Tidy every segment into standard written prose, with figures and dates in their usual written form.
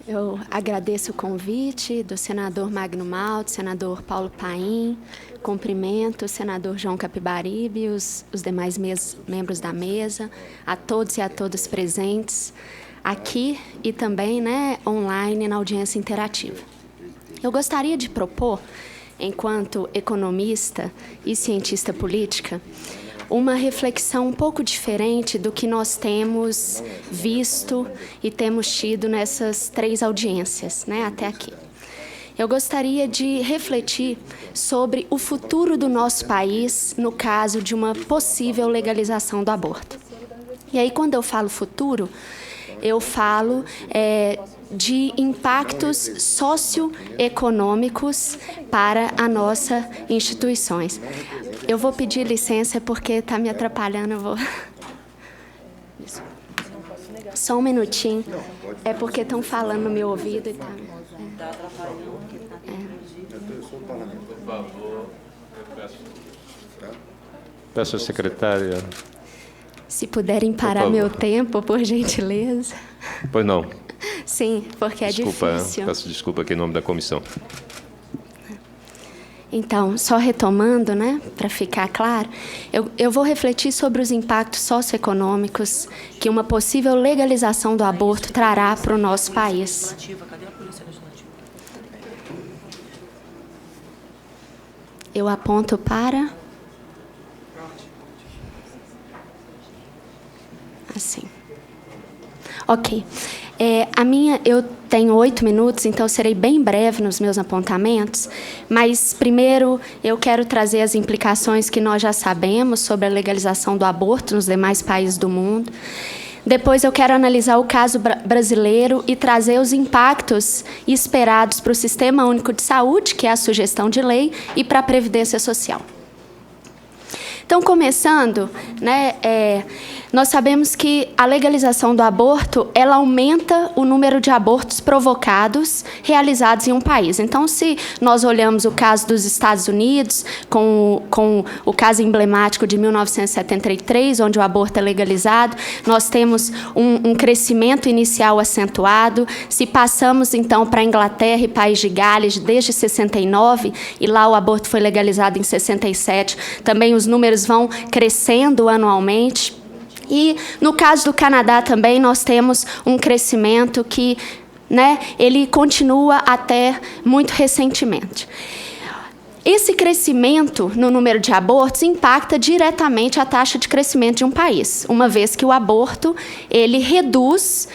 Eu agradeço o convite do senador Magno Malta, senador Paulo Paim, cumprimento o senador João Capibaribe e os demais membros da mesa, a todos e a todas presentes aqui e também online na audiência interativa. Eu gostaria de propor, enquanto economista e cientista política, uma reflexão um pouco diferente do que nós temos visto e temos tido nessas 3 audiências, até aqui. Eu gostaria de refletir sobre o futuro do nosso país no caso de uma possível legalização do aborto. E aí, quando eu falo futuro, eu falo de impactos socioeconômicos para as nossas instituições. Eu vou pedir licença porque está me atrapalhando. Eu vou... Só um minutinho. É porque estão falando no meu ouvido e está atrapalhando. Por favor, peço à secretária. Se puderem parar meu tempo, por gentileza. Pois não. Sim, porque é difícil. Peço desculpa aqui em nome da comissão. Então, só retomando, para ficar claro, eu vou refletir sobre os impactos socioeconômicos que uma possível legalização do aborto trará para o nosso país. Eu aponto para... Assim. Ok. Eu tenho 8 minutos, então eu serei bem breve nos meus apontamentos, mas primeiro eu quero trazer as implicações que nós já sabemos sobre a legalização do aborto nos demais países do mundo. Depois eu quero analisar o caso brasileiro e trazer os impactos esperados para o Sistema Único de Saúde, que é a sugestão de lei, e para a Previdência Social. Então, começando, nós sabemos que a legalização do aborto, ela aumenta o número de abortos provocados realizados em um país. Então, se nós olhamos o caso dos Estados Unidos, com o caso emblemático de 1973, onde o aborto é legalizado, nós temos um crescimento inicial acentuado. Se passamos, então, para a Inglaterra e País de Gales, desde 69, e lá o aborto foi legalizado em 67, também os números vão crescendo anualmente. E, no caso do Canadá, também, nós temos um crescimento que ele continua até muito recentemente. Esse crescimento no número de abortos impacta diretamente a taxa de crescimento de um país, uma vez que o aborto ele reduz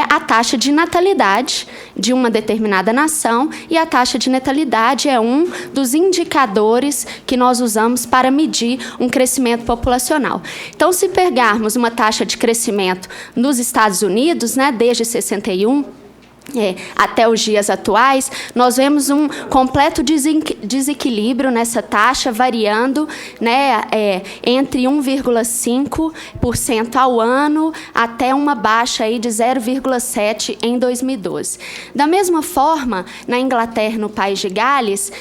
a taxa de natalidade de uma determinada nação, e a taxa de natalidade é um dos indicadores que nós usamos para medir um crescimento populacional. Então, se pegarmos uma taxa de crescimento nos Estados Unidos, desde 61, até os dias atuais, nós vemos um completo desequilíbrio nessa taxa, variando entre 1,5% ao ano até uma baixa aí de 0,7% em 2012. Da mesma forma, na Inglaterra e no País de Gales,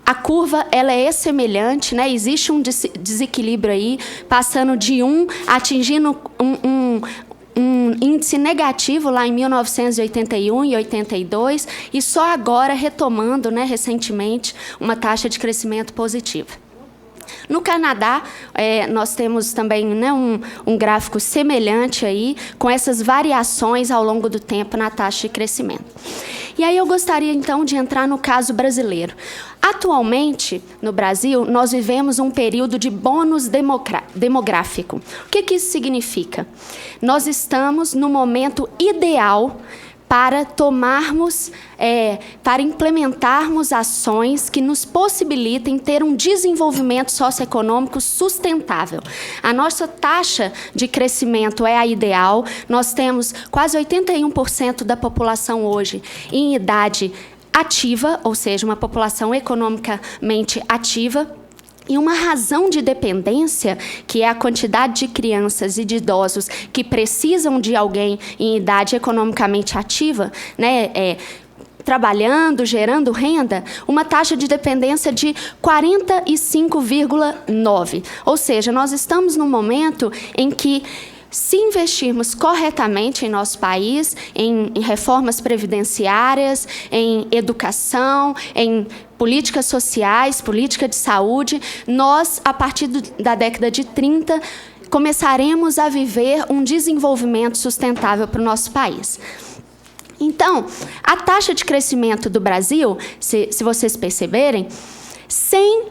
a curva ela é semelhante, existe um desequilíbrio aí, passando de 1, atingindo um índice negativo lá em 1981 e 82, e só agora retomando, recentemente, uma taxa de crescimento positiva. No Canadá, nós temos também um gráfico semelhante aí, com essas variações ao longo do tempo na taxa de crescimento. E aí eu gostaria, então, de entrar no caso brasileiro. Atualmente, no Brasil, nós vivemos um período de bônus demográfico. O que isso significa? Nós estamos no momento ideal para para implementarmos ações que nos possibilitem ter um desenvolvimento socioeconômico sustentável. A nossa taxa de crescimento é a ideal. Nós temos quase 81% da população hoje em idade ativa, ou seja, uma população economicamente ativa. E uma razão de dependência, que é a quantidade de crianças e de idosos que precisam de alguém em idade economicamente ativa, trabalhando, gerando renda, uma taxa de dependência de 45,9. Ou seja, nós estamos num momento em que se investirmos corretamente em nosso país, em reformas previdenciárias, em educação, em políticas sociais, política de saúde, nós, a partir da década de 30, começaremos a viver um desenvolvimento sustentável para o nosso país. Então, a taxa de crescimento do Brasil, se vocês perceberem, sem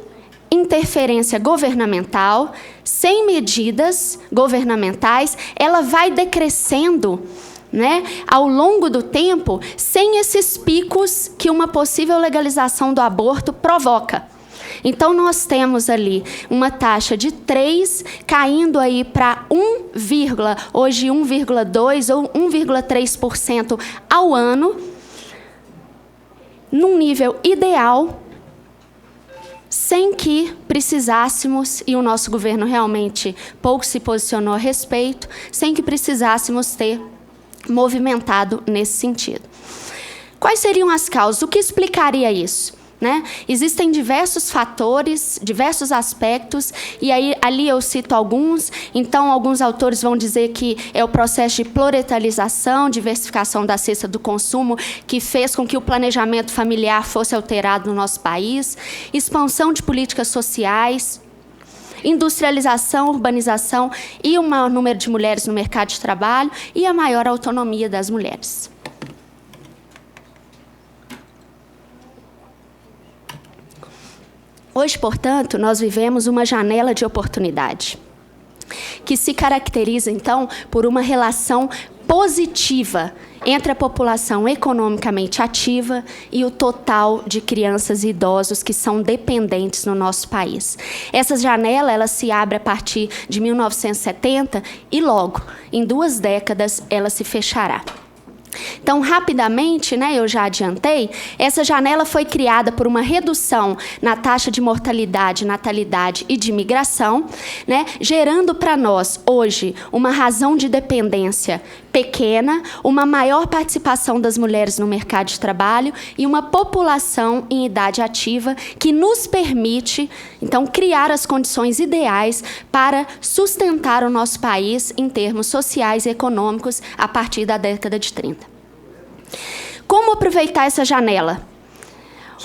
interferência governamental, sem medidas governamentais, ela vai decrescendo, né, ao longo do tempo, sem esses picos que uma possível legalização do aborto provoca. Então, nós temos ali uma taxa de 3 caindo aí para hoje 1,2% ou 1,3% ao ano, num nível ideal, sem que precisássemos, e o nosso governo realmente pouco se posicionou a respeito, sem que precisássemos ter movimentado nesse sentido. Quais seriam as causas? O que explicaria isso? Né? Existem diversos fatores, diversos aspectos, e aí ali eu cito alguns. Então, alguns autores vão dizer que é o processo de pluralização, diversificação da cesta do consumo, que fez com que o planejamento familiar fosse alterado no nosso país, expansão de políticas sociais, industrialização, urbanização e um maior número de mulheres no mercado de trabalho e a maior autonomia das mulheres. Hoje, portanto, nós vivemos uma janela de oportunidade, que se caracteriza, então, por uma relação positiva entre a população economicamente ativa e o total de crianças e idosos que são dependentes no nosso país. Essa janela ela se abre a partir de 1970 e logo, em 2 décadas, ela se fechará. Então, rapidamente, né, eu já adiantei, essa janela foi criada por uma redução na taxa de mortalidade, natalidade e de imigração, né, gerando para nós, hoje, uma razão de dependência pequena, uma maior participação das mulheres no mercado de trabalho e uma população em idade ativa que nos permite, então, criar as condições ideais para sustentar o nosso país em termos sociais e econômicos a partir da década de 30. Como aproveitar essa janela?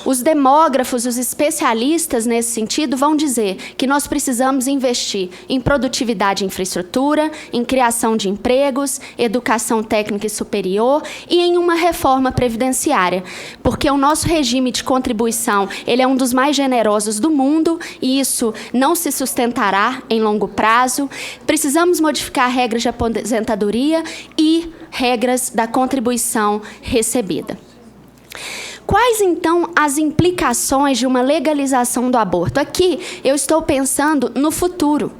Os demógrafos, os especialistas nesse sentido vão dizer que nós precisamos investir em produtividade e infraestrutura, em criação de empregos, educação técnica e superior e em uma reforma previdenciária, porque o nosso regime de contribuição ele é um dos mais generosos do mundo e isso não se sustentará em longo prazo. Precisamos modificar regras de aposentadoria e regras da contribuição recebida. Quais, então, as implicações de uma legalização do aborto? Aqui, eu estou pensando no futuro.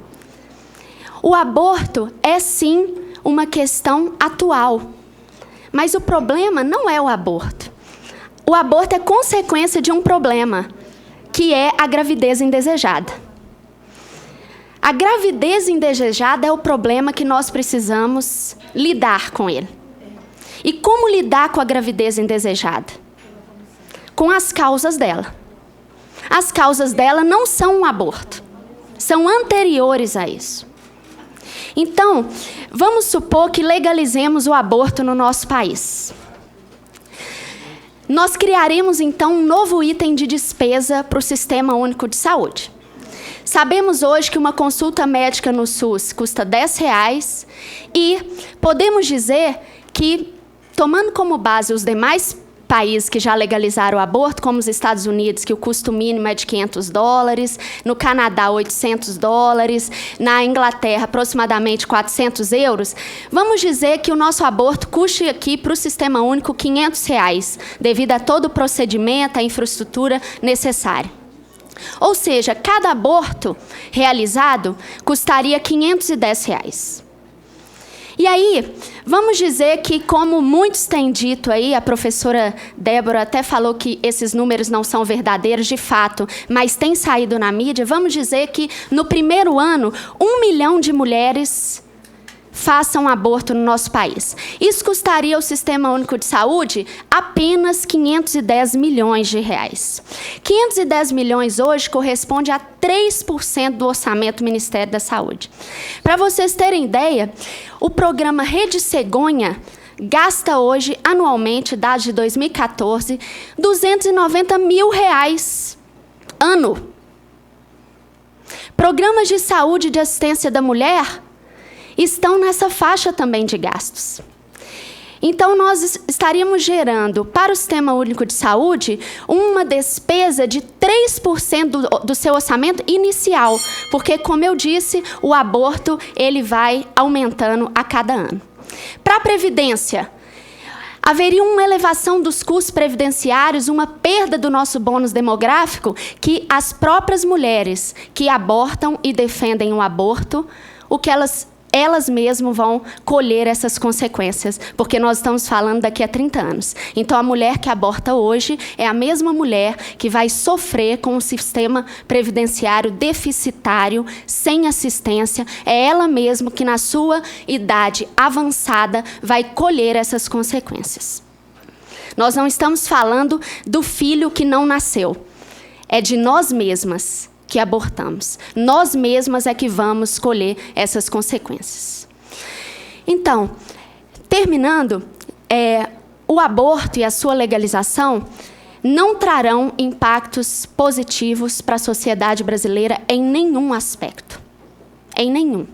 O aborto é, sim, uma questão atual. Mas o problema não é o aborto. O aborto é consequência de um problema, que é a gravidez indesejada. A gravidez indesejada é o problema que nós precisamos lidar com ele. E como lidar com a gravidez indesejada? Com as causas dela. As causas dela não são um aborto, são anteriores a isso. Então, vamos supor que legalizemos o aborto no nosso país. Nós criaremos, então, um novo item de despesa para o Sistema Único de Saúde. Sabemos hoje que uma consulta médica no SUS custa R$10 e podemos dizer que, tomando como base os demais países que já legalizaram o aborto, como os Estados Unidos, que o custo mínimo é de $500, no Canadá, $800, na Inglaterra, aproximadamente €400, vamos dizer que o nosso aborto custe aqui para o Sistema Único R$500, devido a todo o procedimento, a infraestrutura necessária. Ou seja, cada aborto realizado custaria R$510. E aí, vamos dizer que, como muitos têm dito aí, a professora Débora até falou que esses números não são verdadeiros de fato, mas tem saído na mídia, vamos dizer que no primeiro ano, 1 milhão de mulheres façam aborto no nosso país. Isso custaria ao Sistema Único de Saúde apenas 510 milhões de reais. 510 milhões hoje corresponde a 3% do orçamento do Ministério da Saúde. Para vocês terem ideia, o programa Rede Cegonha gasta hoje, anualmente, dados de 2014, 290 mil reais ano. Programas de saúde e de assistência da mulher estão nessa faixa também de gastos. Então, nós estaríamos gerando para o Sistema Único de Saúde uma despesa de 3% do seu orçamento inicial, porque, como eu disse, o aborto ele vai aumentando a cada ano. Para a Previdência, haveria uma elevação dos custos previdenciários, uma perda do nosso bônus demográfico, que as próprias mulheres que abortam e defendem o aborto, o que elas mesmas vão colher essas consequências, porque nós estamos falando daqui a 30 anos. Então, a mulher que aborta hoje é a mesma mulher que vai sofrer com um sistema previdenciário deficitário, sem assistência. É ela mesma que, na sua idade avançada, vai colher essas consequências. Nós não estamos falando do filho que não nasceu. É de nós mesmas que abortamos. Nós mesmas é que vamos colher essas consequências. Então, terminando, o aborto e a sua legalização não trarão impactos positivos para a sociedade brasileira em nenhum aspecto. Em nenhum.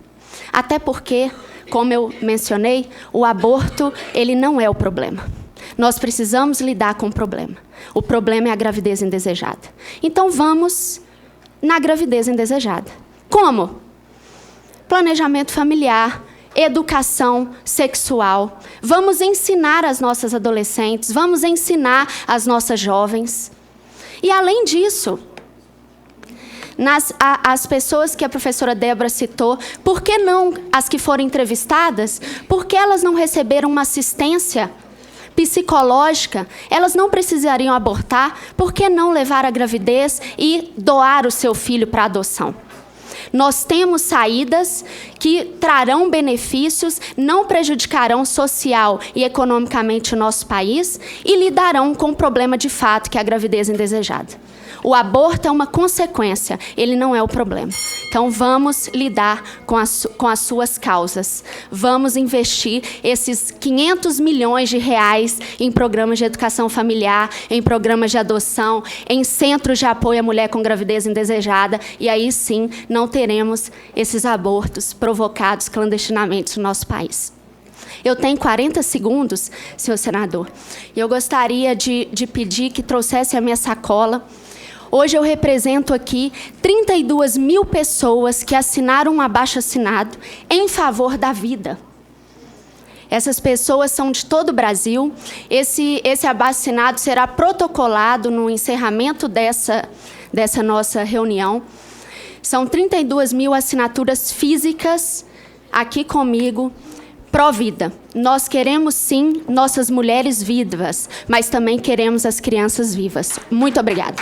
Até porque, como eu mencionei, o aborto ele não é o problema. Nós precisamos lidar com o problema. O problema é a gravidez indesejada. Então, vamos na gravidez indesejada. Como? Planejamento familiar, educação sexual. Vamos ensinar as nossas adolescentes, vamos ensinar as nossas jovens. E, além disso, as pessoas que a professora Débora citou, por que não as que foram entrevistadas? Por que elas não receberam uma assistência psicológica? Elas não precisariam abortar, por que não levar a gravidez e doar o seu filho para adoção? Nós temos saídas que trarão benefícios, não prejudicarão social e economicamente o nosso país e lidarão com o problema de fato, que é a gravidez indesejada. O aborto é uma consequência, ele não é o problema. Então, vamos lidar com as suas causas. Vamos investir esses 500 milhões de reais em programas de educação familiar, em programas de adoção, em centros de apoio à mulher com gravidez indesejada, e aí sim não teremos esses abortos provocados clandestinamente no nosso país. Eu tenho 40 segundos, senhor senador, e eu gostaria de pedir que trouxesse a minha sacola. Hoje eu represento aqui 32 mil pessoas que assinaram um abaixo-assinado em favor da vida. Essas pessoas são de todo o Brasil. Esse abaixo-assinado será protocolado no encerramento dessa nossa reunião. São 32 mil assinaturas físicas aqui comigo, pró-vida. Nós queremos, sim, nossas mulheres vivas, mas também queremos as crianças vivas. Muito obrigada.